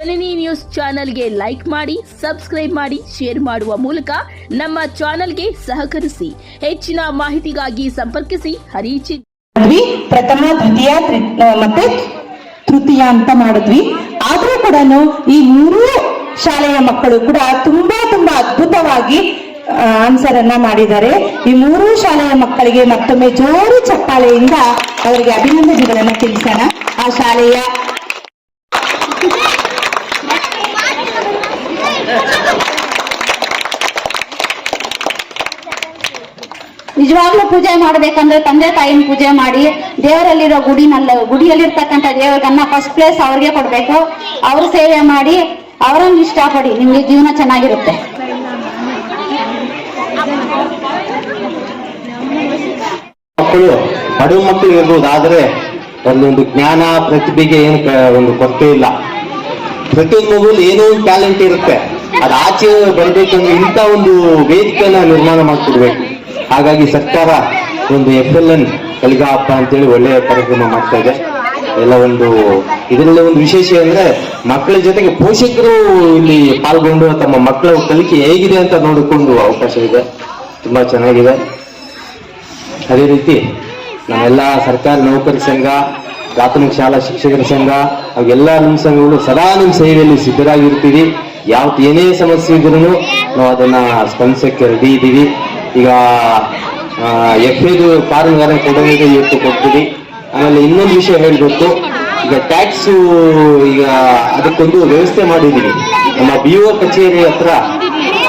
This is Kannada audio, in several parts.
ಜನನಿ ನ್ಯೂಸ್ ಚಾನೆಲ್ಗೆ ಲೈಕ್ ಮಾಡಿ, ಸಬ್ಸ್ಕ್ರೈಬ್ ಮಾಡಿ, ಶೇರ್ ಮಾಡುವ ಮೂಲಕ ನಮ್ಮ ಚಾನೆಲ್ಗೆ ಸಹಕರಿಸಿ. ಹೆಚ್ಚಿನ ಮಾಹಿತಿಗಾಗಿ ಸಂಪರ್ಕಿಸಿ ಹರಿಚಿ. ಪ್ರಥಮ, ದ್ವಿತೀಯ ಮತ್ತೆ ತೃತೀಯ ಅಂತ ಮಾಡಿದ್ವಿ. ಆದ್ರೂ ಕೂಡ ಈ ಮೂರೂ ಶಾಲೆಯ ಮಕ್ಕಳು ಕೂಡ ತುಂಬಾ ಅದ್ಭುತವಾಗಿ ಆನ್ಸರ್ ಅನ್ನ ಮಾಡಿದ್ದಾರೆ. ಈ ಮೂರೂ ಶಾಲೆಯ ಮಕ್ಕಳಿಗೆ ಮತ್ತೊಮ್ಮೆ ಜೋರು ಚಪ್ಪಾಳೆಯಿಂದ ಅವರಿಗೆ ಅಭಿನಂದನೆಗಳನ್ನ ತಿಳಿಸೋಣ. ಆ ಶಾಲೆಯ ನಿಜವಾಗ್ಲೂ ಪೂಜೆ ಮಾಡ್ಬೇಕಂದ್ರೆ ತಂದೆ ತಾಯಿನ ಪೂಜೆ ಮಾಡಿ, ದೇವರಲ್ಲಿರೋ ಗುಡಿಯಲ್ಲಿರ್ತಕ್ಕಂಥ ದೇವರನ್ನ ಫಸ್ಟ್ ಪ್ಲೇಸ್ ಅವ್ರಿಗೆ ಕೊಡ್ಬೇಕು. ಅವ್ರ ಸೇವೆ ಮಾಡಿ, ಅವರನ್ನು ಇಷ್ಟಪಡಿ, ನಿಮ್ಗೆ ಜೀವನ ಚೆನ್ನಾಗಿರುತ್ತೆ. ಮಕ್ಕಳು ಬಡವ ಮಕ್ಕಳು ಇರ್ಬೋದು, ಆದ್ರೆ ಒಂದೊಂದು ಜ್ಞಾನ ಪ್ರತಿಭೆಗೆ ಏನು ಒಂದು ಕೊರತೆ ಇಲ್ಲ. ಪ್ರತಿಯೊಂದು ಮಗುಲ್ ಏನೋ ಒಂದು ಟ್ಯಾಲೆಂಟ್ ಇರುತ್ತೆ, ಅದು ಆಚೆ ಬರ್ಬೇಕಂದ್ರೆ ಇಂಥ ಒಂದು ವೇದಿಕೆಯನ್ನ ನಿರ್ಮಾಣ ಮಾಡ್ಕೊಡ್ಬೇಕು. ಹಾಗಾಗಿ ಸರ್ಕಾರ ಒಂದು FLN ಕಲಿಕಾ ಹಬ್ಬ ಅಂತೇಳಿ ಒಳ್ಳೆಯ ಕಾರ್ಯಕ್ರಮ ಮಾಡ್ತಾ ಇದೆ. ಎಲ್ಲ ಒಂದು ಇದರಲ್ಲಿ ಒಂದು ವಿಶೇಷ ಅಂದ್ರೆ ಮಕ್ಕಳ ಜೊತೆಗೆ ಪೋಷಕರು ಇಲ್ಲಿ ಪಾಲ್ಗೊಂಡು ತಮ್ಮ ಮಕ್ಕಳ ಕಲಿಕೆ ಹೇಗಿದೆ ಅಂತ ನೋಡಿಕೊಂಡು ಅವಕಾಶ ಇದೆ. ತುಂಬಾ ಚೆನ್ನಾಗಿದೆ. ಅದೇ ರೀತಿ ನಾವೆಲ್ಲ ಸರ್ಕಾರಿ ನೌಕರ ಸಂಘ, ಪ್ರಾಥಮಿಕ ಶಾಲಾ ಶಿಕ್ಷಕರ ಸಂಘ, ಅವೆಲ್ಲ ನಿಮ್ಮ ಸಂಘಗಳು ಸದಾ ನಿಮ್ಮ ಸೇವೆಯಲ್ಲಿ ಸಿದ್ಧರಾಗಿರ್ತೀವಿ. ಏನೇ ಸಮಸ್ಯೆ ಇದ್ರೂ ನಾವು ಅದನ್ನ ಸ್ಪಂದಿಸಕ್ಕೆ ರೆಡಿ ಇದ್ದೀವಿ. ಈಗ FAದು ಫಾರ್ಮ್ಗಾರ ಕೊಡೋದಿದೆ, ಇವತ್ತು ಕೊಡ್ತೀವಿ. ಆಮೇಲೆ ಇನ್ನೊಂದು ವಿಷಯ ಹೇಳ್ಬೇಕು, ಈಗ ಟ್ಯಾಕ್ಸ್ ಈಗ ಅದಕ್ಕೊಂದು ವ್ಯವಸ್ಥೆ ಮಾಡಿದ್ದೀವಿ. ನಮ್ಮ BO ಕಚೇರಿ ಹತ್ರ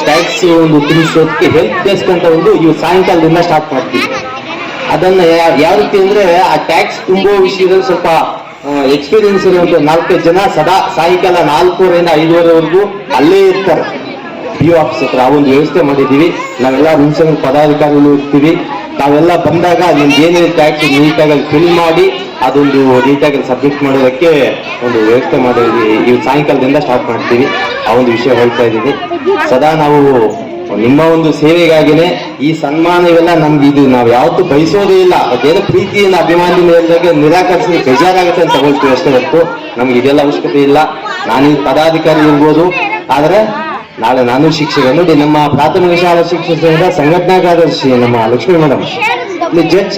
ಟ್ಯಾಕ್ಸ್ ಒಂದು ತಿಳಿಸೋದಕ್ಕೆ ಹೆಲ್ಪ್ ಡೆಸ್ಕ್ ಅಂತ ಒಂದು ಸಾಯಂಕಾಲದಿಂದ ಸ್ಟಾರ್ಟ್ ಮಾಡ್ತೀವಿ. ಅದನ್ನ ಯಾವ ರೀತಿ ಅಂದ್ರೆ ಆ ಟ್ಯಾಕ್ಸ್ ತುಂಬೋ ವಿಷಯದಲ್ಲಿ ಸ್ವಲ್ಪ ಎಕ್ಸ್ಪೀರಿಯನ್ಸ್ ಇರುವಂತ 4 ಜನ ಸದಾ ಸಾಯಂಕಾಲ 4:30 ಇಂದ 5:30ವರೆಗೂ ಅಲ್ಲೇ ಇರ್ತಾರೆ BO ಆಫೀಸ್ ಹತ್ರ. ಆ ಒಂದು ವ್ಯವಸ್ಥೆ ಮಾಡಿದ್ದೀವಿ. ನಾವೆಲ್ಲ ನಿಮ್ಸಂಘ ಪದಾಧಿಕಾರಿಗಳು ಇರ್ತೀವಿ. ನಾವೆಲ್ಲ ಬಂದಾಗ ನಿಮ್ಗೆ ಏನೇನು ಟ್ಯಾಕ್ಸ್ ನೀಟಾಗಿ ಫಿಲ್ ಮಾಡಿ ಅದೊಂದು ನೀಟಾಗಿ ಸಬ್ಮಿಟ್ ಮಾಡೋದಕ್ಕೆ ಒಂದು ವ್ಯವಸ್ಥೆ ಮಾಡಿದ್ವಿ. ಇವು ಸಾಯಂಕಾಲದಿಂದ ಸ್ಟಾರ್ಟ್ ಮಾಡ್ತೀವಿ. ಆ ಒಂದು ವಿಷಯ ಹೇಳ್ತಾ ಇದ್ದೀವಿ. ಸದಾ ನಾವು ನಿಮ್ಮ ಒಂದು ಸೇವೆಗಾಗಿನೇ ಈ ಸನ್ಮಾನ ಇವೆಲ್ಲ ನಮ್ಗೆ ಇದು ನಾವು ಯಾವತ್ತೂ ಬಯಸೋದೇ ಇಲ್ಲ. ಅದೇನೋ ಪ್ರೀತಿಯಿಂದ ಅಭಿಮಾನಿಯಿಂದ ಹೇಳಿದಾಗ ನಿರಾಕರಿಸಿ ಬೇಜಾರಾಗುತ್ತೆ ಅಂತ ತಗೊಳ್ತೀವಿ ಅಷ್ಟೇ ಹೊರತು ನಮ್ಗೆ ಇದೆಲ್ಲ ಅವಶ್ಯಕತೆ ಇಲ್ಲ. ನಾನು ಪದಾಧಿಕಾರಿ ಇರ್ಬೋದು, ಆದ್ರೆ ನಾಳೆ ನಾನು ಶಿಕ್ಷಕ. ನೋಡಿ, ನಮ್ಮ ಪ್ರಾಥಮಿಕ ಶಾಲಾ ಶಿಕ್ಷಕ ಸಂಘದ ಸಂಘಟನಾ ಕಾರ್ಯದರ್ಶಿ ನಮ್ಮ ಲಕ್ಷ್ಮೀ ಮೇಡಮ್ ಇಲ್ಲಿ ಜಡ್ಜ್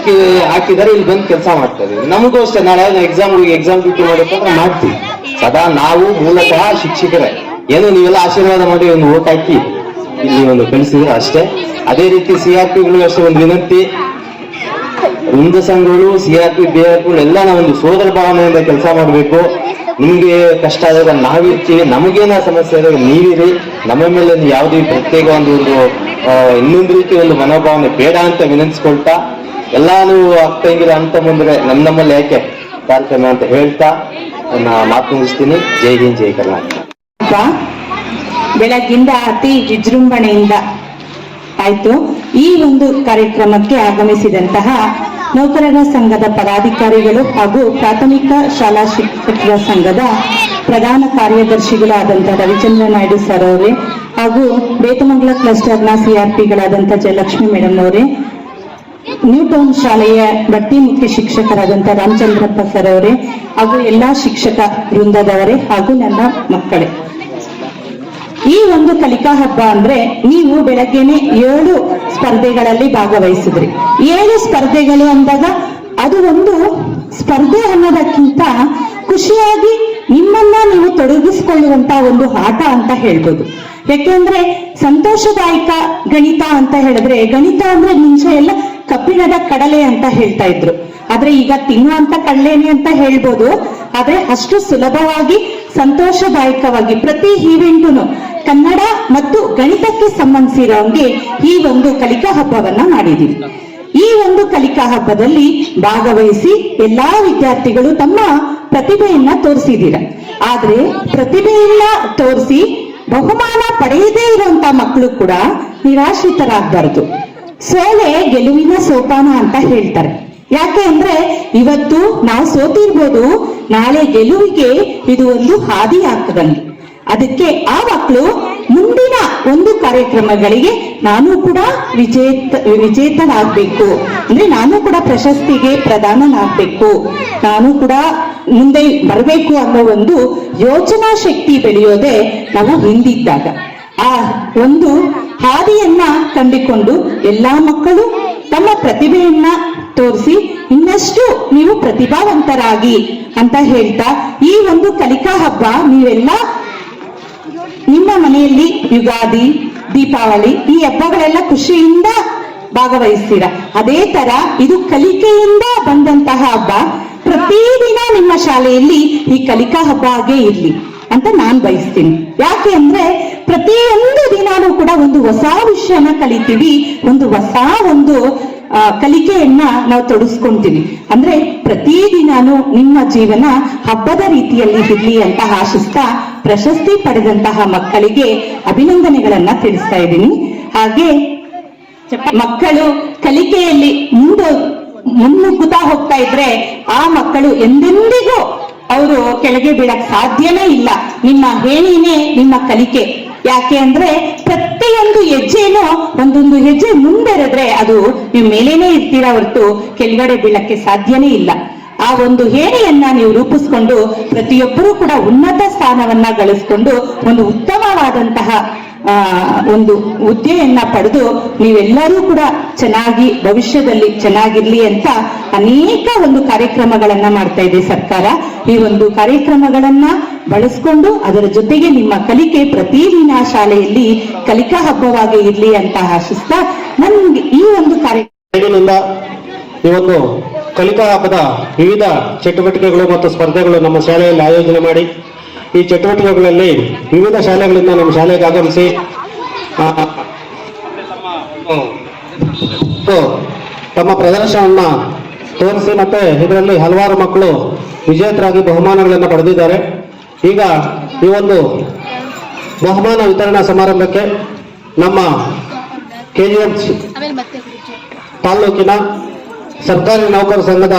ಹಾಕಿದ್ದಾರೆ, ಇಲ್ಲಿ ಬಂದು ಕೆಲಸ ಮಾಡ್ತಾ ಇದ್ದೀವಿ. ನಮಗೂ ಅಷ್ಟೇ, ನಾಳೆ ಎಕ್ಸಾಮ್ ಡ್ಯೂಟಿ ಮಾಡಬೇಕಂದ್ರೆ ಮಾಡ್ತೀವಿ. ಸದಾ ನಾವು ಮೂಲತಃ ಶಿಕ್ಷಕರೇ. ಏನು ನೀವೆಲ್ಲ ಆಶೀರ್ವಾದ ಮಾಡಿ ಒಂದು ಓಟ್ ಹಾಕಿ ಇಲ್ಲಿ ಒಂದು ಕಳಿಸಿದ್ರೆ ಅಷ್ಟೇ. ಅದೇ ರೀತಿ CRPಗಳು ಅಷ್ಟೇ ಒಂದು ವಿನಂತಿ, ವೃಂದ ಸಂಘಗಳು, CRP, BRPಗಳು ಎಲ್ಲ ನಾವೊಂದು ಸೋದರ ಭಾವನೆಯಿಂದ ಕೆಲಸ ಮಾಡಬೇಕು. ನಿಮ್ಗೆ ಕಷ್ಟ ಆದಾಗ ನಾವಿರ್ತೀವಿ, ನಮಗೇನ ಸಮಸ್ಯೆ ಆದಾಗ ನೀವಿರಿ. ನಮ್ಮ ಮೇಲೆ ಯಾವುದೇ ಪ್ರತ್ಯೇಕ ಒಂದು ಇನ್ನೊಂದು ರೀತಿ ಒಂದು ಮನೋಭಾವನೆ ಬೇಡ ಅಂತ ವಿನಂತಿಸ್ಕೊಳ್ತಾ, ಎಲ್ಲಾನು ಆಗ್ತಂಗಿರ ಅಂತ ಮುಂದೆ ನಮ್ಮಲ್ಲಿ ಯಾಕೆ ಕಾರ್ಯಕ್ರಮ ಅಂತ ಹೇಳ್ತಾ ನನ್ನ ಮಾತು ಮುಗಿಸ್ತೀನಿ. ಜೈ ಹಿಂದ್, ಜೈ ಕರ್ನಾಟಕ. ಬೆಳಗ್ಗಿಂದ ಅತಿ ವಿಜೃಂಭಣೆಯಿಂದ ಆಯ್ತು. ಈ ಒಂದು ಕಾರ್ಯಕ್ರಮಕ್ಕೆ ಆಗಮಿಸಿದಂತಹ ನೌಕರರ ಸಂಘದ ಪದಾಧಿಕಾರಿಗಳು ಹಾಗೂ ಪ್ರಾಥಮಿಕ ಶಾಲಾ ಶಿಕ್ಷಕರ ಸಂಘದ ಪ್ರಧಾನ ಕಾರ್ಯದರ್ಶಿಗಳಾದಂತಹ ರವಿಚಂದ್ರ ನಾಯ್ಡು ಸರ್ ಅವರೇ, ಹಾಗೂ ಬೇತಮಂಗಲ ಕ್ಲಸ್ಟರ್ನ CRPಗಳಾದಂತಹ ಜಯಲಕ್ಷ್ಮಿ ಮೇಡಮ್ ಅವರೇ, ನ್ಯೂ ಟೌನ್ ಶಾಲೆಯ ಬಡ್ತಿ ಮುಖ್ಯ ಶಿಕ್ಷಕರಾದಂತಹ ರಾಮಚಂದ್ರಪ್ಪ ಸರ್ ಅವರೇ, ಹಾಗೂ ಎಲ್ಲಾ ಶಿಕ್ಷಕ ವೃಂದದವರೇ, ಹಾಗೂ ನನ್ನ ಮಕ್ಕಳೇ, ಈ ಒಂದು ಕಲಿಕಾ ಹಬ್ಬ ಅಂದ್ರೆ ನೀವು ಬೆಳಗ್ಗೆನೆ 7 ಸ್ಪರ್ಧೆಗಳಲ್ಲಿ ಭಾಗವಹಿಸಿದ್ರಿ. 7 ಸ್ಪರ್ಧೆಗಳು ಅಂದಾಗ ಅದು ಒಂದು ಸ್ಪರ್ಧೆ ಅನ್ನೋದಕ್ಕಿಂತ ಖುಷಿಯಾಗಿ ನಿಮ್ಮನ್ನ ನೀವು ತೊಡಗಿಸಿಕೊಳ್ಳುವಂತ ಒಂದು ಆಟ ಅಂತ ಹೇಳ್ಬೋದು. ಯಾಕೆಂದ್ರೆ ಸಂತೋಷದಾಯಕ ಗಣಿತ ಅಂತ ಹೇಳಿದ್ರೆ, ಗಣಿತ ಅಂದ್ರೆ ಮುಂಚೆ ಎಲ್ಲ ಕಬ್ಬಿಣದ ಕಡಲೆ ಅಂತ ಹೇಳ್ತಾ ಇದ್ರು, ಆದ್ರೆ ಈಗ ತಿನ್ನುವಂತ ಕಡಲೆನೆ ಅಂತ ಹೇಳ್ಬೋದು. ಆದ್ರೆ ಅಷ್ಟು ಸುಲಭವಾಗಿ ಸಂತೋಷದಾಯಕವಾಗಿ ಪ್ರತಿ ಈವೆಂಟುನು ಕನ್ನಡ ಮತ್ತು ಗಣಿತಕ್ಕೆ ಸಂಬಂಧಿಸಿರೋಂಗೆ ಈ ಒಂದು ಕಲಿಕಾ ಹಬ್ಬವನ್ನ ಮಾಡಿದೀವಿ. ಈ ಒಂದು ಕಲಿಕಾ ಹಬ್ಬದಲ್ಲಿ ಭಾಗವಹಿಸಿ ಎಲ್ಲಾ ವಿದ್ಯಾರ್ಥಿಗಳು ತಮ್ಮ ಪ್ರತಿಭೆಯನ್ನ ತೋರಿಸಿದೀರ. ಆದ್ರೆ ಪ್ರತಿಭೆಯನ್ನ ತೋರಿಸಿ ಬಹುಮಾನ ಪಡೆಯದೇ ಇರುವಂತ ಮಕ್ಕಳು ಕೂಡ ನಿರಾಶ್ರಿತರಾಗಬಾರದು. ಸೋಲೆ ಗೆಲುವಿನ ಸೋಪಾನ ಅಂತ ಹೇಳ್ತಾರೆ. ಯಾಕೆ ಅಂದ್ರೆ ಇವತ್ತು ನಾವು ಸೋತಿರ್ಬೋದು, ನಾಳೆ ಗೆಲುವಿಗೆ ಇದು ಒಂದು ಹಾದಿ ಆಗ್ತದಂಗೆ. ಅದಕ್ಕೆ ಆ ಮಕ್ಕಳು ಮುಂದಿನ ಒಂದು ಕಾರ್ಯಕ್ರಮಗಳಿಗೆ ನಾನು ಕೂಡ ವಿಜೇತನಾಗಬೇಕು, ಅಂದ್ರೆ ನಾನು ಕೂಡ ಪ್ರಶಸ್ತಿಗೆ ಪ್ರದಾನನಾಗಬೇಕು, ನಾನು ಕೂಡ ಮುಂದೆ ಬರಬೇಕು ಅನ್ನೋ ಒಂದು ಯೋಚನಾ ಶಕ್ತಿ ಬೆಳೆಯೋದೇ ನಾವು ಹಿಂದಿದ್ದಾಗ. ಆ ಒಂದು ಹಾದಿಯನ್ನ ಕಂಡುಕೊಂಡು ಎಲ್ಲಾ ಮಕ್ಕಳು ತಮ್ಮ ಪ್ರತಿಭೆಯನ್ನ ತೋರಿಸಿ ಇನ್ನಷ್ಟು ನೀವು ಪ್ರತಿಭಾವಂತರಾಗಿ ಅಂತ ಹೇಳ್ತಾ, ಈ ಒಂದು ಕಲಿಕಾ ಹಬ್ಬ ನೀವೆಲ್ಲ ನಿಮ್ಮ ಮನೆಯಲ್ಲಿ ಯುಗಾದಿ, ದೀಪಾವಳಿ ಈ ಹಬ್ಬಗಳೆಲ್ಲ ಖುಷಿಯಿಂದ ಭಾಗವಹಿಸ್ತೀರ. ಅದೇ ತರ ಇದು ಕಲಿಕೆಯಿಂದ ಬಂದಂತಹ ಹಬ್ಬ. ಪ್ರತಿದಿನ ನಿಮ್ಮ ಶಾಲೆಯಲ್ಲಿ ಈ ಕಲಿಕಾ ಹಬ್ಬ ಆಗೇ ಇರ್ಲಿ ಅಂತ ನಾನ್ ಬಯಸ್ತೀನಿ. ಯಾಕೆ ಅಂದ್ರೆ ಪ್ರತಿಯೊಂದು ದಿನಾನೂ ಕೂಡ ಒಂದು ಹೊಸ ವಿಷಯನ ಕಲಿತೀವಿ, ಒಂದು ಹೊಸ ಒಂದು ಕಲಿಕೆಯನ್ನ ನಾವು ತೊಡಗಿಸ್ಕೊಂತೀವಿ. ಅಂದ್ರೆ ಪ್ರತಿದಿನಾನು ನಿಮ್ಮ ಜೀವನ ಹಬ್ಬದ ರೀತಿಯಲ್ಲಿ ಇರ್ಲಿ ಅಂತ ಆಶಿಸ್ತಾ ಪ್ರಶಸ್ತಿ ಪಡೆದಂತಹ ಮಕ್ಕಳಿಗೆ ಅಭಿನಂದನೆಗಳನ್ನ ತಿಳಿಸ್ತಾ ಇದ್ದೀನಿ. ಹಾಗೆ ಮಕ್ಕಳು ಕಲಿಕೆಯಲ್ಲಿ ಮುನ್ನುಗ್ಗುತ್ತಾ ಹೋಗ್ತಾ ಇದ್ರೆ ಆ ಮಕ್ಕಳು ಎಂದೆಂದಿಗೂ ಅವರು ಕೆಳಗೆ ಬೀಳಕ್ ಸಾಧ್ಯನೇ ಇಲ್ಲ. ನಿಮ್ಮ ಹೇಳಿನೇ ನಿಮ್ಮ ಕಲಿಕೆ. ಯಾಕೆ ಅಂದ್ರೆ ಪ್ರತಿಯೊಂದು ಹೆಜ್ಜೆನೂ ಒಂದೊಂದು ಹೆಜ್ಜೆ ಮುಂದೆರೆದ್ರೆ ಅದು ನೀವು ಮೇಲೇನೆ ಇರ್ತೀರಾ ಹೊರತು ಕೆಳಗಡೆ ಬೀಳಕ್ಕೆ ಸಾಧ್ಯನೇ ಇಲ್ಲ. ಆ ಒಂದು ಹೇಳೆಯನ್ನ ನೀವು ರೂಪಿಸ್ಕೊಂಡು ಪ್ರತಿಯೊಬ್ಬರೂ ಕೂಡ ಉನ್ನತ ಸ್ಥಾನವನ್ನ ಗಳಿಸ್ಕೊಂಡು ಒಂದು ಉತ್ತಮವಾದಂತಹ ಒಂದು ಹುದ್ದೆಯನ್ನ ಪಡೆದು ನೀವೆಲ್ಲರೂ ಕೂಡ ಚೆನ್ನಾಗಿ ಭವಿಷ್ಯದಲ್ಲಿ ಚೆನ್ನಾಗಿರ್ಲಿ ಅಂತ ಅನೇಕ ಒಂದು ಕಾರ್ಯಕ್ರಮಗಳನ್ನ ಮಾಡ್ತಾ ಇದೆ ಸರ್ಕಾರ. ಈ ಒಂದು ಕಾರ್ಯಕ್ರಮಗಳನ್ನ ಬಳಸ್ಕೊಂಡು ಅದರ ಜೊತೆಗೆ ನಿಮ್ಮ ಕಲಿಕೆ ಪ್ರತಿದಿನ ಶಾಲೆಯಲ್ಲಿ ಕಲಿಕಾ ಹಬ್ಬವಾಗಿ ಇರ್ಲಿ ಅಂತ ಆಶಿಸ್ತಾ ನನ್ಗೆ ಈ ಒಂದು ಕಾರ್ಯಕ್ರಮದಿಂದ ಈ ಒಂದು ಕಲಿಕಾ ಹಬ್ಬದ ವಿವಿಧ ಚಟುವಟಿಕೆಗಳು ಮತ್ತು ಸ್ಪರ್ಧೆಗಳು ನಮ್ಮ ಶಾಲೆಯಲ್ಲಿ ಆಯೋಜನೆ ಮಾಡಿ ಈ ಚಟುವಟಿಕೆಗಳಲ್ಲಿ ವಿವಿಧ ಶಾಲೆಗಳಿಂದ ನಮ್ಮ ಶಾಲೆಗೆ ಆಗಮಿಸಿ ತಮ್ಮ ಪ್ರದರ್ಶನವನ್ನ ತೋರಿಸಿ ಮತ್ತೆ ಇದರಲ್ಲಿ ಹಲವಾರು ಮಕ್ಕಳು ವಿಜೇತರಾಗಿ ಬಹುಮಾನಗಳನ್ನು ಪಡೆದಿದ್ದಾರೆ. ಈಗ ಈ ಒಂದು ಬಹುಮಾನ ವಿತರಣಾ ಸಮಾರಂಭಕ್ಕೆ ನಮ್ಮ ಕೆಜಿಎಫ್ ತಾಲೂಕಿನ ಸರ್ಕಾರಿ ನೌಕರ ಸಂಘದ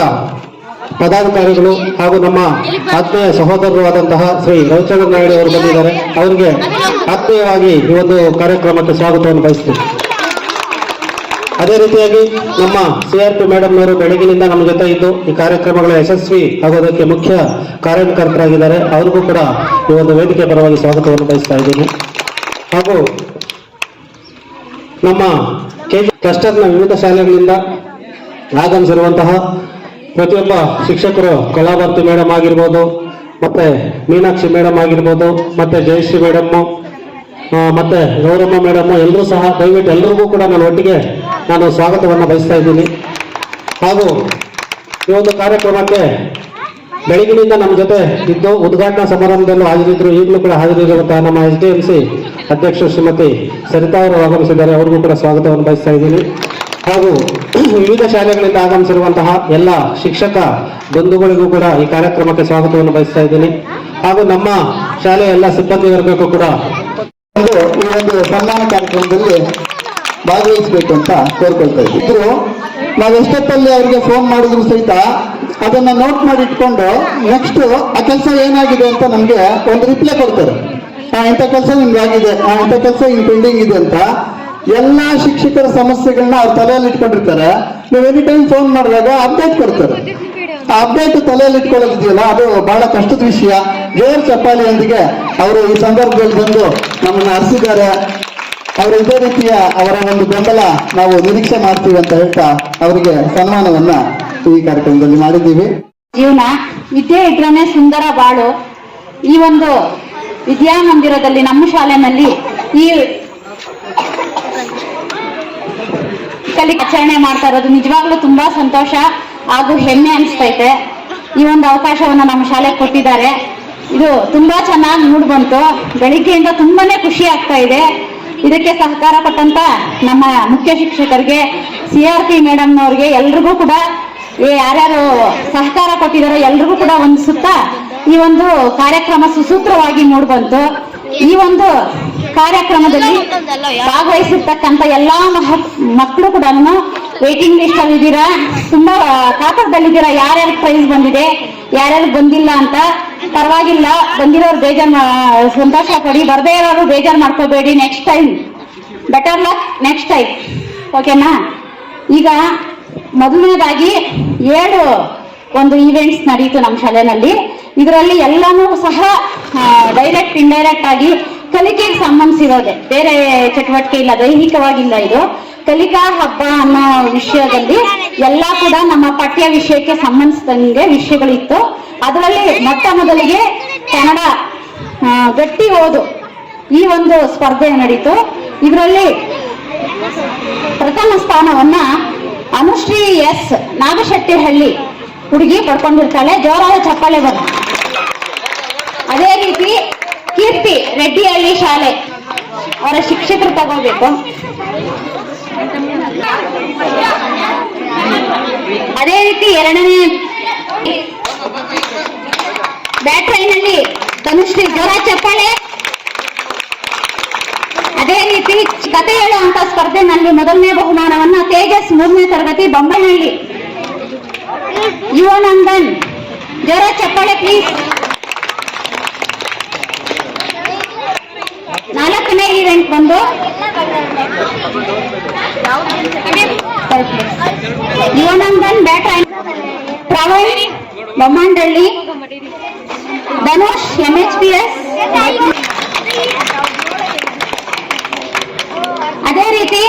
ಪದಾಧಿಕಾರಿಗಳು ಹಾಗೂ ನಮ್ಮ ಆತ್ಮೀಯ ಸಹೋದರರು ಆದಂತಹ ಶ್ರೀ ರವಿಚಂದ್ರ ನಾಯ್ಡು ಅವರು ಬಂದಿದ್ದಾರೆ. ಅವರಿಗೆ ಆತ್ಮೀಯವಾಗಿ ಈ ಒಂದು ಕಾರ್ಯಕ್ರಮಕ್ಕೆ ಸ್ವಾಗತವನ್ನು ಬಯಸ್ತೀವಿ. ಅದೇ ರೀತಿಯಾಗಿ ನಮ್ಮ CRP ಮೇಡಮ್ ಅವರು ಬೆಳಗಿನಿಂದ ನಮ್ಮ ಜೊತೆ ಇದ್ದು ಈ ಕಾರ್ಯಕ್ರಮಗಳ ಯಶಸ್ವಿ ಆಗೋದಕ್ಕೆ ಮುಖ್ಯ ಕಾರ್ಯಕರ್ತರಾಗಿದ್ದಾರೆ. ಅವ್ರಿಗೂ ಕೂಡ ಈ ಒಂದು ವೇದಿಕೆ ಪರವಾಗಿ ಸ್ವಾಗತವನ್ನು ಬಯಸ್ತಾ ಇದ್ದೀನಿ. ಹಾಗೂ ನಮ್ಮ ಕ್ಲಸ್ಟರ್ನ ವಿವಿಧ ಶಾಲೆಗಳಿಂದ ಆಗಮಿಸಿರುವಂತಹ ಪ್ರತಿಯೊಬ್ಬ ಶಿಕ್ಷಕರು, ಕಲಾಭಾರತಿ ಮೇಡಮ್ ಆಗಿರ್ಬೋದು, ಮತ್ತೆ ಮೀನಾಕ್ಷಿ ಮೇಡಮ್ ಆಗಿರ್ಬೋದು, ಮತ್ತೆ ಜಯಶ್ರೀ ಮೇಡಮ್ಮು, ಮತ್ತೆ ಗೌರಮ್ಮ ಮೇಡಮ್, ಎಲ್ಲರೂ ಸಹ ದಯವಿಟ್ಟು ಎಲ್ಲರಿಗೂ ಕೂಡ ನಾನು ಒಟ್ಟಿಗೆ ಸ್ವಾಗತವನ್ನು ಬಯಸ್ತಾ ಇದ್ದೀನಿ. ಹಾಗೂ ಈ ಒಂದು ಕಾರ್ಯಕ್ರಮಕ್ಕೆ ಬೆಳಗಿನಿಂದ ನಮ್ಮ ಜೊತೆ ಇದ್ದು ಉದ್ಘಾಟನಾ ಸಮಾರಂಭದಲ್ಲೂ ಹಾಜರಿದ್ರು, ಈಗಲೂ ಕೂಡ ಹಾಜರಿರುವಂತಹ ನಮ್ಮ SDMC ಅಧ್ಯಕ್ಷರು ಶ್ರೀಮತಿ ಸರಿತಾ ಅವರು ಆಗಮಿಸಿದ್ದಾರೆ. ಅವ್ರಿಗೂ ಕೂಡ ಸ್ವಾಗತವನ್ನು ಬಯಸ್ತಾ ಇದ್ದೀನಿ. ಹಾಗೂ ವಿವಿಧ ಶಾಲೆಗಳಿಂದ ಆಗಮಿಸಿರುವಂತಹ ಎಲ್ಲ ಶಿಕ್ಷಕ ಬಂಧುಗಳಿಗೂ ಕೂಡ ಈ ಕಾರ್ಯಕ್ರಮಕ್ಕೆ ಸ್ವಾಗತವನ್ನು ಬಯಸ್ತಾ ಇದ್ದೀನಿ. ಹಾಗೂ ನಮ್ಮ ಶಾಲೆಯ ಎಲ್ಲ ಸಿಬ್ಬಂದಿ ವರ್ಗಕ್ಕೂ ಕೂಡ ಈ ಒಂದು ಸನ್ಮಾನ ಕಾರ್ಯಕ್ರಮದಲ್ಲಿ ಭಾಗವಹಿಸಬೇಕು ಅಂತ ಕೋರ್ಕೊಳ್ತಾ ಇದ್ರು. ನಾವು ಎಷ್ಟೊತ್ತಲ್ಲಿ ಅವರಿಗೆ ಫೋನ್ ಮಾಡಿದ್ರು ಸಹಿತ ಅದನ್ನ ನೋಟ್ ಮಾಡಿ ಇಟ್ಕೊಂಡು ನೆಕ್ಸ್ಟ್ ಆ ಕೆಲಸ ಏನಾಗಿದೆ ಅಂತ ನಮ್ಗೆ ಒಂದು ರಿಪ್ಲೈ ಕೊಡ್ತಾರೆ. ಇಂಥ ಕೆಲಸ ನಿಮ್ಗೆ ಆಗಿದೆ, ಇಂಥ ಕೆಲಸ ಇನ್ ಪೆಂಡಿಂಗ್ ಇದೆ ಅಂತ ಎಲ್ಲಾ ಶಿಕ್ಷಕರ ಸಮಸ್ಯೆಗಳನ್ನ ಅವ್ರ ತಲೆಯಲ್ಲಿ ಇಟ್ಕೊಂಡಿರ್ತಾರೆ. ನೀವು ಎನಿ ಟೈಮ್ ಫೋನ್ ಮಾಡಿದಾಗ ಅಪ್ಡೇಟ್ ಕೊಡ್ತಾರೆ. ಆ ಅಪ್ಡೇಟ್ ತಲೆಯಲ್ಲಿ ಇಟ್ಕೊಳ್ಳೋದಿದೆಯಲ್ಲ, ಅದು ಬಹಳ ಕಷ್ಟದ ವಿಷಯ. ಜೋರ್ ಚಪ್ಪಾಳಿಯೊಂದಿಗೆ ಅವರು ಈ ಸಂದರ್ಭದಲ್ಲಿ ಬಂದು ನಮ್ಮನ್ನು ಹರಿಸಿದ್ದಾರೆ. ಅವರು ಇದೇ ರೀತಿಯ ಅವರ ಒಂದು ಬೆಂಬಲ ನಾವು ನಿರೀಕ್ಷೆ ಮಾಡ್ತೀವಿ ಅಂತ ಹೇಳ್ತಾ ಅವರಿಗೆ ಸನ್ಮಾನವನ್ನ ಈ ಕಾರ್ಯಕ್ರಮದಲ್ಲಿ ಮಾಡಿದ್ದೀವಿ. ಜೀವನ ವಿದ್ಯೆ ಇದ್ರೇ ಸುಂದರ ಬಾಳು. ಈ ಒಂದು ವಿದ್ಯಾಮಂದಿರದಲ್ಲಿ ನಮ್ಮ ಶಾಲೆನಲ್ಲಿ ಈ ಆಚರಣೆ ಮಾಡ್ತಾ ಇರೋದು ನಿಜವಾಗ್ಲೂ ತುಂಬಾ ಸಂತೋಷ ಹಾಗೂ ಹೆಮ್ಮೆ ಅನಿಸ್ತೈತೆ. ಈ ಒಂದು ಅವಕಾಶವನ್ನ ನಮ್ಮ ಶಾಲೆಗೆ ಕೊಟ್ಟಿದ್ದಾರೆ. ಇದು ತುಂಬಾ ಚೆನ್ನಾಗಿ ಮೂಡ್ ಬಂತು. ಬೆಳಿಗ್ಗೆಯಿಂದ ತುಂಬಾನೇ ಖುಷಿ ಆಗ್ತಾ ಇದೆ. ಇದಕ್ಕೆ ಸಹಕಾರ ಕೊಟ್ಟಂತ ನಮ್ಮ ಮುಖ್ಯ ಶಿಕ್ಷಕರಿಗೆ, CRP ಮೇಡಮ್ನವ್ರಿಗೆ, ಎಲ್ರಿಗೂ ಕೂಡ ಯಾರ್ಯಾರು ಸಹಕಾರ ಕೊಟ್ಟಿದಾರೋ ಎಲ್ರಿಗೂ ಕೂಡ ಒಂದು ಸುತ್ತ ಈ ಒಂದು ಕಾರ್ಯಕ್ರಮ ಸುಸೂತ್ರವಾಗಿ ಮೂಡ್ ಬಂತು. ಈ ಒಂದು ಕಾರ್ಯಕ್ರಮದಲ್ಲಿ ಭಾಗವಹಿಸಿರ್ತಕ್ಕಂಥ ಎಲ್ಲಾ ಮಕ್ಕಳು ಕೂಡ ವೇಟಿಂಗ್ ಲಿಸ್ಟ್ ಅಲ್ಲಿ ಇದ್ದೀರಾ, ತುಂಬಾ ಕಾತರದಲ್ಲಿದ್ದೀರಾ. ಯಾರ್ಯಾರು ಪ್ರೈಸ್ ಬಂದಿದೆ, ಯಾರ್ಯಾರು ಬಂದಿಲ್ಲ ಅಂತ ಪರವಾಗಿಲ್ಲ, ಬಂದಿರೋರು ಸಂತೋಷ ಪಡಿ, ಬರ್ದೇ ಇರೋರು ಬೇಜಾರು ಮಾಡ್ಕೋಬೇಡಿ. Next time better luck, next time, ಓಕೆನಾ? ಈಗ ಮೊದಲನೇದಾಗಿ 7 ಒಂದು ಈವೆಂಟ್ಸ್ ನಡೀತು ನಮ್ಮ ಶಾಲೆನಲ್ಲಿ. ಇದರಲ್ಲಿ ಎಲ್ಲಾನು ಸಹ ಡೈರೆಕ್ಟ್ ಇಂಡೈರೆಕ್ಟ್ ಆಗಿ ಕಲಿಕೆಗೆ ಸಂಬಂಧಿಸಿರೋದೆ, ಬೇರೆ ಚಟುವಟಿಕೆ ಇಲ್ಲ, ದೈಹಿಕವಾಗಿಲ್ಲ. ಇದು ಕಲಿಕಾ ಹಬ್ಬ ಅನ್ನೋ ವಿಷಯದಲ್ಲಿ ಎಲ್ಲ ಕೂಡ ನಮ್ಮ ಪಠ್ಯ ವಿಷಯಕ್ಕೆ ಸಂಬಂಧಿಸಿದಂಗೆ ವಿಷಯಗಳಿತ್ತು. ಅದರಲ್ಲಿ ಮೊಟ್ಟ ಮೊದಲಿಗೆ ಕನ್ನಡ ಗಟ್ಟಿ ಓದು ಈ ಒಂದು ಸ್ಪರ್ಧೆ ನಡೀತು. ಇದರಲ್ಲಿ ಪ್ರಥಮ ಸ್ಥಾನವನ್ನ ಅನುಶ್ರೀ ಎಸ್ ನಾಗಶೆಟ್ಟಿಹಳ್ಳಿ ಹುಡುಗಿ ಪಡ್ಕೊಂಡಿರ್ತಾಳೆ. ಜೋರಾದ ಚಪ್ಪಾಳೆ ಬನ್ನಿ. ಅದೇ ರೀತಿ ಕೀರ್ತಿ ರೆಡ್ಡಿಹಳ್ಳಿ ಶಾಲೆ ಅವರ ಶಿಕ್ಷಕರು ತಗೋಬೇಕು. ಅದೇ ರೀತಿ 2ನೇ ಬ್ಯಾಟ್ರೈನಲ್ಲಿ ತನುಶ್ರೀ, ಜೋರ ಚಪ್ಪಾಳೆ. ಅದೇ ರೀತಿ ಕತೆ ಹೇಳುವಂತ ಸ್ಪರ್ಧೆನಲ್ಲಿ ಮೊದಲನೇ ಬಹುಮಾನವನ್ನ ತೇಜಸ್ 3ನೇ ತರಗತಿ ಬೊಂಬನಹಳ್ಳಿ. ಯುವನಂದನ್, ಜೋರ ಚಪ್ಪಾಳೆ ಪ್ಲೀಸ್. 4ನೇ ಈವೆಂಟ್ ಬಂದು ಯುವನಂದನ್ ಬ್ಯಾಟ್ರೈನ್, ಪ್ರವೀಣ್ ಬೊಮ್ಮಂಡಳ್ಳಿ, ಧನುಷ್ MHPS. ಅದೇ ರೀತಿ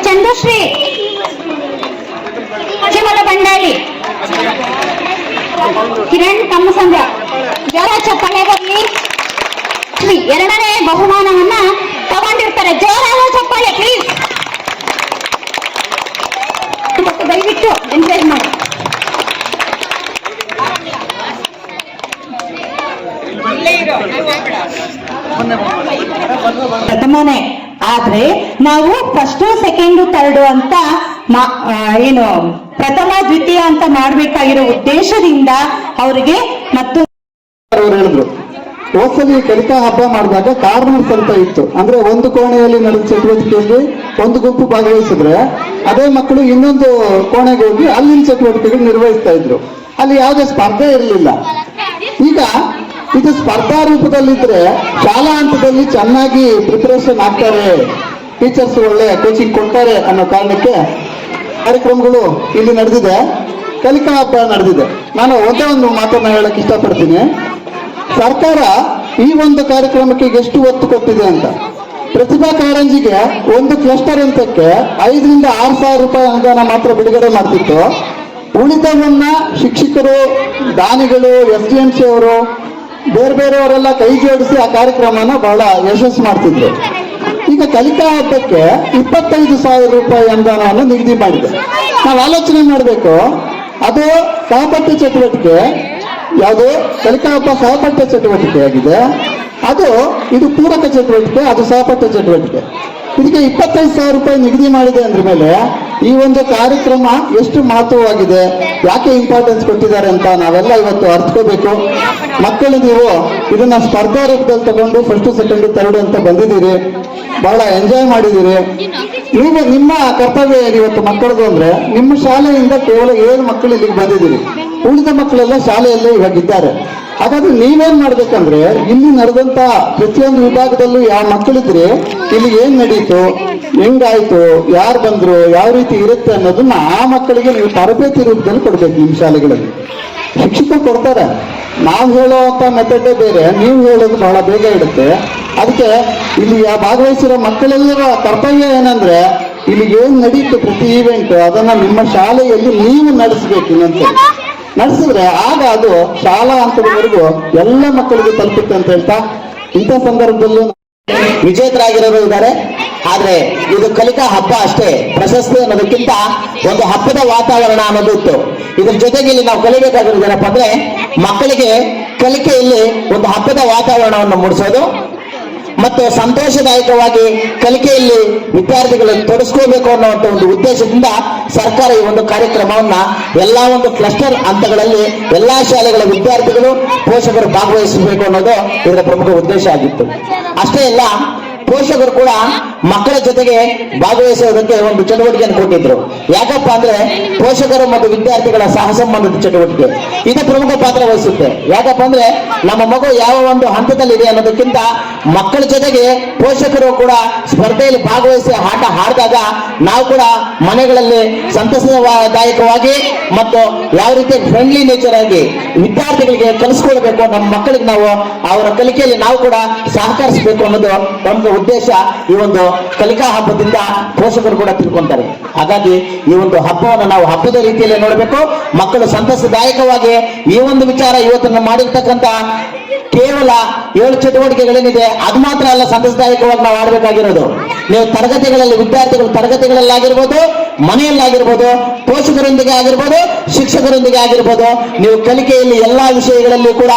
ಚಂದ್ರಶ್ರೀ ಚಿಮಲ ಬಂಡಾಳಿ, ಕಿರಣ್ ಕಮ್ಮಸಂದ್ರ, ಜೋರ ಚಪ್ಪಾಳೆ ಬರಲಿ. 2ನೇ ಬಹುಮಾನವನ್ನ ತಗೊಂಡಿರ್ತಾರೆ. ಜೋರಾದ ಚಪ್ಪಾಳೆ ಪ್ಲೀಸ್. ದಯವಿಟ್ಟು ಎನ್ಕರೇಜ್ ಮಾಡಿ. ಪ್ರಥಮನೇ ಆದ್ರೆ ನಾವು ಫಸ್ಟ್ ಸೆಕೆಂಡ್ ಥರ್ಡ್ ಅಂತ ಏನು ಪ್ರಥಮ ದ್ವಿತೀಯ ಅಂತ ಮಾಡ್ಬೇಕಾಗಿರೋ ಉದ್ದೇಶದಿಂದ ಅವರಿಗೆ ಮತ್ತು ಅವರು ಹೇಳಿದ್ರು, ಹೋದ್ಸಲಿ ಕಲಿಕಾ ಹಬ್ಬ ಮಾಡಿದಾಗ ಕಾರ್ನರ್ಸ್ ಅಂತ ಇತ್ತು. ಅಂದ್ರೆ ಒಂದು ಕೋಣೆಯಲ್ಲಿ ನಡೆದ ಚಟುವಟಿಕೆಯಲ್ಲಿ ಒಂದು ಗುಂಪು ಭಾಗವಹಿಸಿದ್ರೆ ಅದೇ ಮಕ್ಕಳು ಇನ್ನೊಂದು ಕೋಣೆಗೆ ಹೋಗಿ ಅಲ್ಲಿನ ಚಟುವಟಿಕೆಗಳು ನಿರ್ವಹಿಸ್ತಾ ಇದ್ರು. ಅಲ್ಲಿ ಯಾವುದೇ ಸ್ಪರ್ಧೆ ಇರಲಿಲ್ಲ. ಈಗ ಇದು ಸ್ಪರ್ಧಾ ರೂಪದಲ್ಲಿದ್ರೆ ಶಾಲಾ ಹಂತದಲ್ಲಿ ಚೆನ್ನಾಗಿ ಪ್ರಿಪರೇಷನ್ ಆಗ್ತಾರೆ, ಟೀಚರ್ಸ್ ಒಳ್ಳೆ ಕೋಚಿಂಗ್ ಕೊಡ್ತಾರೆ ಅನ್ನೋ ಕಾರಣಕ್ಕೆ ಕಾರ್ಯಕ್ರಮಗಳು ಇಲ್ಲಿ ನಡೆದಿದೆ. ಕಲಿಕಾ ಹಬ್ಬ ನಡೆದಿದೆ. ನಾನು ಒಂದೇ ಒಂದು ಮಾತನ್ನ ಹೇಳಕ್ ಇಷ್ಟಪಡ್ತೀನಿ. ಸರ್ಕಾರ ಈ ಒಂದು ಕಾರ್ಯಕ್ರಮಕ್ಕೆ ಎಷ್ಟು ಒತ್ತು ಕೊಟ್ಟಿದೆ ಅಂತ. ಪ್ರತಿಭಾ ಕಾರಂಜಿಗೆ ಒಂದು ಕ್ಲಸ್ಟರ್ ಹಂತಕ್ಕೆ 5,000 ರಿಂದ 6,000 ರೂಪಾಯಿ ಅನುದಾನ ಮಾತ್ರ ಬಿಡುಗಡೆ ಮಾಡ್ತಿತ್ತು. ಉಳಿದವನ್ನ ಶಿಕ್ಷಕರು, ದಾನಿಗಳು, SDMC ಅವರು, ಬೇರೆ ಬೇರೆಯವರೆಲ್ಲ ಕೈ ಜೋಡಿಸಿ ಆ ಕಾರ್ಯಕ್ರಮನ ಬಹಳ ಯಶಸ್ಸು ಮಾಡ್ತಿದ್ರು. ಈಗ ಕಲಿಕಾ ಹಬ್ಬಕ್ಕೆ 25,000 ರೂಪಾಯಿ ಅನುದಾನವನ್ನು ನಿಗದಿ ಮಾಡಿದೆ. ನಾವು ಆಲೋಚನೆ ಮಾಡಬೇಕು, ಅದು ಸಹಪಠ್ಯ ಚಟುವಟಿಕೆ, ಯಾವುದು ಕಲಿಕಾ ಹಬ್ಬ ಸಹಪಠ್ಯ ಚಟುವಟಿಕೆ ಆಗಿದೆ. ಇದು ಪೂರಕ ಚಟುವಟಿಕೆ, ಅದು ಸಹಪಠ್ಯ ಚಟುವಟಿಕೆ. ಇದಕ್ಕೆ 25,000 ರೂಪಾಯಿ ನಿಗದಿ ಮಾಡಿದೆ ಅಂದ್ರ ಮೇಲೆ ಈ ಒಂದು ಕಾರ್ಯಕ್ರಮ ಎಷ್ಟು ಮಹತ್ವವಾಗಿದೆ, ಯಾಕೆ ಇಂಪಾರ್ಟೆನ್ಸ್ ಕೊಟ್ಟಿದ್ದಾರೆ ಅಂತ ನಾವೆಲ್ಲ ಇವತ್ತು ಅರ್ಥಕೋಬೇಕು. ಮಕ್ಕಳು ನೀವು ಇದನ್ನ ಸ್ಪರ್ಧಾ ರೂಪದಲ್ಲಿ ತಗೊಂಡು ಫಸ್ಟ್ ಸೆಕೆಂಡ್ ಥರ್ಡ್ ಅಂತ ಬಂದಿದ್ದೀರಿ, ಬಹಳ ಎಂಜಾಯ್ ಮಾಡಿದ್ದೀರಿ. ನೀವು ನಿಮ್ಮ ಕರ್ತವ್ಯ ಏನು ಇವತ್ತು ಮಕ್ಕಳದು ಅಂದ್ರೆ, ನಿಮ್ಮ ಶಾಲೆಯಿಂದ ಕೇವಲ 7 ಮಕ್ಕಳು ಇಲ್ಲಿಗೆ ಬಂದಿದ್ದೀರಿ, ಉಳಿದ ಮಕ್ಕಳೆಲ್ಲ ಶಾಲೆಯಲ್ಲೇ ಇವಾಗಿದ್ದಾರೆ. ಹಾಗಾದ್ರೆ ನೀವೇನ್ ಮಾಡ್ಬೇಕಂದ್ರೆ, ಇಲ್ಲಿ ನಡೆದಂತ ಪ್ರತಿಯೊಂದು ವಿಭಾಗದಲ್ಲೂ ಯಾವ ಮಕ್ಕಳಿದ್ರೆ ಇಲ್ಲಿ ಏನ್ ನಡೀತು, ಹೆಂಗಾಯ್ತು, ಯಾರು ಬಂದ್ರು, ಯಾವ ರೀತಿ ಇರುತ್ತೆ ಅನ್ನೋದನ್ನ ಆ ಮಕ್ಕಳಿಗೆ ನೀವು ತರಬೇತಿ ರೂಪದಲ್ಲಿ ಕೊಡ್ಬೇಕು. ನಿಮ್ಮ ಶಾಲೆಗಳಲ್ಲಿ ಶಿಕ್ಷಕರು ಕೊಡ್ತಾರೆ, ನಾವು ಹೇಳುವಂತ ಮೆಥಡೇ ಬೇರೆ, ನೀವು ಹೇಳೋದು ಬಹಳ ಬೇಗ ಇಡುತ್ತೆ. ಅದಕ್ಕೆ ಇಲ್ಲಿ ಭಾಗವಹಿಸಿರೋ ಮಕ್ಕಳೆಲ್ಲರ ಕರ್ತವ್ಯ ಏನಂದ್ರೆ, ಇಲ್ಲಿ ಏನ್ ನಡೀತು ಪ್ರತಿ ಈವೆಂಟ್ ಅದನ್ನ ನಿಮ್ಮ ಶಾಲೆಯಲ್ಲಿ ನೀವು ನಡೆಸಬೇಕು. ಇನ್ನೊಂದ್ಸರಿ ನಡೆಸಿದ್ರೆ ಆಗ ಅದು ಶಾಲಾ ಹಂತದವರೆಗೂ ಎಲ್ಲ ಮಕ್ಕಳಿಗೆ ತಲುಪುತ್ತೆ ಅಂತ ಹೇಳ್ತಾ, ಇಂಥ ಸಂದರ್ಭದಲ್ಲೂ ವಿಜೇತರಾಗಿರೋರು ಇದ್ದಾರೆ. ಆದ್ರೆ ಇದು ಕಲಿಕಾ ಹಬ್ಬ ಅಷ್ಟೇ, ಪ್ರಶಸ್ತಿ ಅನ್ನೋದಕ್ಕಿಂತ ಒಂದು ಹಬ್ಬದ ವಾತಾವರಣ ಅನ್ನೋದು ಇತ್ತು. ಇದ್ರ ಜೊತೆಗೆ ಇಲ್ಲಿ ನಾವು ಕಲಿಬೇಕಾಗಿರೋದು ಏನಪ್ಪ ಅಂದ್ರೆ, ಮಕ್ಕಳಿಗೆ ಕಲಿಕೆಯಲ್ಲಿ ಒಂದು ಹಬ್ಬದ ವಾತಾವರಣವನ್ನು ಮೂಡಿಸೋದು ಮತ್ತು ಸಂತೋಷದಾಯಕವಾಗಿ ಕಲಿಕೆಯಲ್ಲಿ ವಿದ್ಯಾರ್ಥಿಗಳು ತೊಡಗಿಸ್ಕೋಬೇಕು ಅನ್ನುವಂಥ ಒಂದು ಉದ್ದೇಶದಿಂದ ಸರ್ಕಾರ ಈ ಒಂದು ಕಾರ್ಯಕ್ರಮವನ್ನ ಎಲ್ಲಾ ಒಂದು ಕ್ಲಸ್ಟರ್ ಹಂತಗಳಲ್ಲಿ ಎಲ್ಲಾ ಶಾಲೆಗಳ ವಿದ್ಯಾರ್ಥಿಗಳು, ಪೋಷಕರು ಭಾಗವಹಿಸಬೇಕು ಅನ್ನೋದು ಇದರ ಪ್ರಮುಖ ಉದ್ದೇಶ ಆಗಿತ್ತು. ಅಷ್ಟೇ ಅಲ್ಲ, ಪೋಷಕರು ಕೂಡ ಮಕ್ಕಳ ಜೊತೆಗೆ ಭಾಗವಹಿಸೋದಕ್ಕೆ ಒಂದು ಚಟುವಟಿಕೆಯನ್ನು ಕೊಟ್ಟಿದ್ರು. ಯಾಕಪ್ಪ ಅಂದ್ರೆ ಪೋಷಕರು ಮತ್ತು ವಿದ್ಯಾರ್ಥಿಗಳ ಸಹಸಂಬಂಧದ ಚಟುವಟಿಕೆ ಇದು ಪ್ರಮುಖ ಪಾತ್ರ ವಹಿಸುತ್ತೆ. ಯಾಕಪ್ಪ ಅಂದ್ರೆ ನಮ್ಮ ಮಗು ಯಾವ ಒಂದು ಹಂತದಲ್ಲಿದೆ ಅನ್ನೋದಕ್ಕಿಂತ ಮಕ್ಕಳ ಜೊತೆಗೆ ಪೋಷಕರು ಕೂಡ ಸ್ಪರ್ಧೆಯಲ್ಲಿ ಭಾಗವಹಿಸಿ ಆಟ ಆಡಿದಾಗ ನಾವು ಕೂಡ ಮನೆಗಳಲ್ಲಿ ಸಂತಸದಾಯಕವಾಗಿ ಮತ್ತು ಯಾವ ರೀತಿ ಫ್ರೆಂಡ್ಲಿ ನೇಚರ್ ಆಗಿ ವಿದ್ಯಾರ್ಥಿಗಳಿಗೆ ಕಲಿಸ್ಕೊಳ್ಬೇಕು, ನಮ್ಮ ಮಕ್ಕಳಿಗೆ ನಾವು ಅವರ ಕಲಿಕೆಯಲ್ಲಿ ನಾವು ಕೂಡ ಸಹಕರಿಸಬೇಕು ಅನ್ನೋದು ಪ್ರಮುಖ ಉದ್ದೇಶ. ಈ ಒಂದು ಕಲಿಕಾ ಹಬ್ಬದಿಂದ ಪೋಷಕರು ಕೂಡ ತಿಳ್ಕೊಂತಾರೆ. ಹಾಗಾಗಿ ಈ ಒಂದು ಹಬ್ಬವನ್ನು ನಾವು ಹಬ್ಬದ ರೀತಿಯಲ್ಲಿ ನೋಡಬೇಕು. ಮಕ್ಕಳು ಸಂತಸದಾಯಕವಾಗಿ ಈ ಒಂದು ವಿಚಾರ ಇವತ್ತು ನಾವು ಮಾಡಿರ್ತಕ್ಕಂಥ ಕೇವಲ 7 ಚಟುವಟಿಕೆಗಳೇನಿದೆ ಅದು ಮಾತ್ರ ಅಲ್ಲ ಸಂತಸದಾಯಕವಾಗಿ ನಾವು ಆಡಬೇಕಾಗಿರೋದು. ನೀವು ತರಗತಿಗಳಲ್ಲಿ ವಿದ್ಯಾರ್ಥಿಗಳು ತರಗತಿಗಳಲ್ಲಾಗಿರ್ಬೋದು, ಮನೆಯಲ್ಲಾಗಿರ್ಬೋದು, ಪೋಷಕರೊಂದಿಗೆ ಆಗಿರ್ಬೋದು, ಶಿಕ್ಷಕರೊಂದಿಗೆ ಆಗಿರ್ಬೋದು, ನೀವು ಕಲಿಕೆಯಲ್ಲಿ ಎಲ್ಲಾ ವಿಷಯಗಳಲ್ಲಿ ಕೂಡ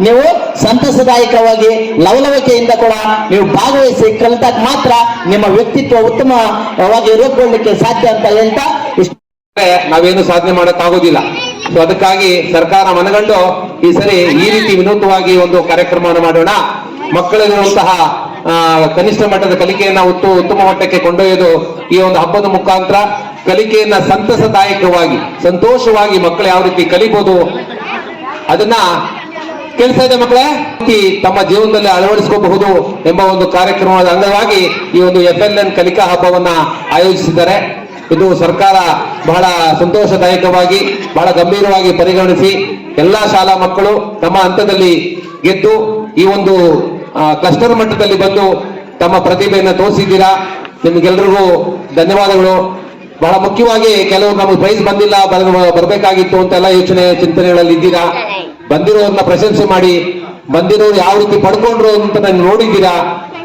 ನೀವು ಸಂತಸದಾಯಕವಾಗಿ ಲವಲವಿಕೆಯಿಂದ ಕೂಡ ನೀವು ಭಾಗವಹಿಸಿ ಕಲಿತಾಗ ಮಾತ್ರ ನಿಮ್ಮ ವ್ಯಕ್ತಿತ್ವ ಉತ್ತಮವಾಗಿ ರೂಪುಗೊಳ್ಳಲಿಕ್ಕೆ ಸಾಧ್ಯ ಅಂತ ಹೇಳ್ತಾ ನಾವೇನು ಸಾಧನೆ ಮಾಡಕ್ಕಾಗೋದಿಲ್ಲ. ಸೊ ಅದಕ್ಕಾಗಿ ಸರ್ಕಾರ ಮನಗಂಡು ಈ ಸರಿ ಈ ರೀತಿ ವಿನೂತವಾಗಿ ಒಂದು ಕಾರ್ಯಕ್ರಮವನ್ನು ಮಾಡೋಣ. ಮಕ್ಕಳಲ್ಲಿರುವಂತಹ ಕನಿಷ್ಠ ಮಟ್ಟದ ಕಲಿಕೆಯನ್ನ ಉತ್ತಮ ಮಟ್ಟಕ್ಕೆ ಕೊಂಡೊಯ್ಯೋದು ಈ ಒಂದು ಹಬ್ಬದ ಮುಖಾಂತರ ಕಲಿಕೆಯನ್ನ ಸಂತಸದಾಯಕವಾಗಿ ಸಂತೋಷವಾಗಿ ಮಕ್ಕಳು ಯಾವ ರೀತಿ ಕಲಿಬಹುದು ಅದನ್ನ ಕೇಳ್ತಾ ಇದೆ ಮಕ್ಕಳೇ ತಮ್ಮ ಜೀವನದಲ್ಲಿ ಅಳವಡಿಸಿಕೊಳ್ಳಬಹುದು ಎಂಬ ಒಂದು ಕಾರ್ಯಕ್ರಮದ ಅಂಗವಾಗಿ ಈ ಒಂದು FLN ಕಲಿಕಾ ಹಬ್ಬವನ್ನ ಆಯೋಜಿಸಿದ್ದಾರೆ. ಇದು ಸರ್ಕಾರ ಬಹಳ ಸಂತೋಷದಾಯಕವಾಗಿ ಬಹಳ ಗಂಭೀರವಾಗಿ ಪರಿಗಣಿಸಿ ಎಲ್ಲಾ ಶಾಲಾ ಮಕ್ಕಳು ತಮ್ಮ ಹಂತದಲ್ಲಿ ಗೆದ್ದು ಈ ಒಂದು ಕ್ಲಸ್ಟರ್ ಮಟ್ಟದಲ್ಲಿ ಬಂದು ತಮ್ಮ ಪ್ರತಿಭೆಯನ್ನು ತೋರಿಸಿದ್ದೀರಾ. ನಿಮ್ಗೆಲ್ರಿಗೂ ಧನ್ಯವಾದಗಳು. ಬಹಳ ಮುಖ್ಯವಾಗಿ ಕೆಲವರು ನಮಗೆ ಪ್ರೈಸ್ ಬಂದಿಲ್ಲ ಬರಬೇಕಾಗಿತ್ತು ಅಂತೆಲ್ಲ ಯೋಚನೆ ಚಿಂತನೆಗಳಲ್ಲಿ ಇದ್ದೀರಾ. ಬಂದಿರೋರನ್ನ ಪ್ರಶಂಸೆ ಮಾಡಿ, ಬಂದಿರೋರು ಯಾವ ರೀತಿ ಪಡ್ಕೊಂಡ್ರು ಅಂತ ನಾನು ನೋಡಿದ್ದೀರಾ.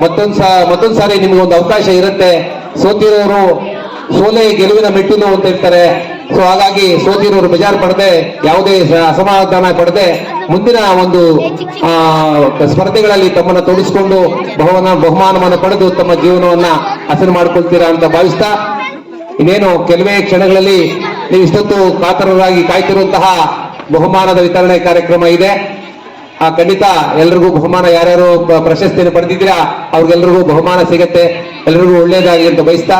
ಮತ್ತೊಂದ್ ಸಾರಿ ನಿಮ್ಗೆ ಒಂದು ಅವಕಾಶ ಇರುತ್ತೆ. ಸೋತಿರೋರು ಸೋಲೆ ಗೆಲುವಿನ ಮೆಟ್ಟಿಲು ಅಂತ ಹೇಳ್ತಾರೆ. ಸೊ ಹಾಗಾಗಿ ಸೋತಿರೋರು ಬೇಜಾರು ಪಡದೆ, ಯಾವುದೇ ಅಸಮಾಧಾನ ಪಡದೆ ಮುಂದಿನ ಒಂದು ಸ್ಪರ್ಧೆಗಳಲ್ಲಿ ತಮ್ಮನ್ನ ತೊಡಗಿಸಿಕೊಂಡು ಬಹುಮಾನವನ್ನು ಪಡೆದು ತಮ್ಮ ಜೀವನವನ್ನ ಹಸನು ಮಾಡ್ಕೊಳ್ತೀರಾ ಅಂತ ಭಾವಿಸ್ತಾ, ಇನ್ನೇನು ಕೆಲವೇ ಕ್ಷಣಗಳಲ್ಲಿ ನೀವು ಇಷ್ಟೊತ್ತು ಕಾತರರಾಗಿ ಕಾಯ್ತಿರುವಂತಹ ಬಹುಮಾನದ ವಿತರಣೆ ಕಾರ್ಯಕ್ರಮ ಇದೆ. ಖಂಡಿತ ಎಲ್ರಿಗೂ ಬಹುಮಾನ, ಯಾರ್ಯಾರು ಪ್ರಶಸ್ತಿಯನ್ನು ಪಡೆದಿದ್ದೀರಾ ಅವ್ರಿಗೆಲ್ರಿಗೂ ಬಹುಮಾನ ಸಿಗತ್ತೆ. ಎಲ್ರಿಗೂ ಒಳ್ಳೇದಾಗಿ ಅಂತ ಬಯಸ್ತಾ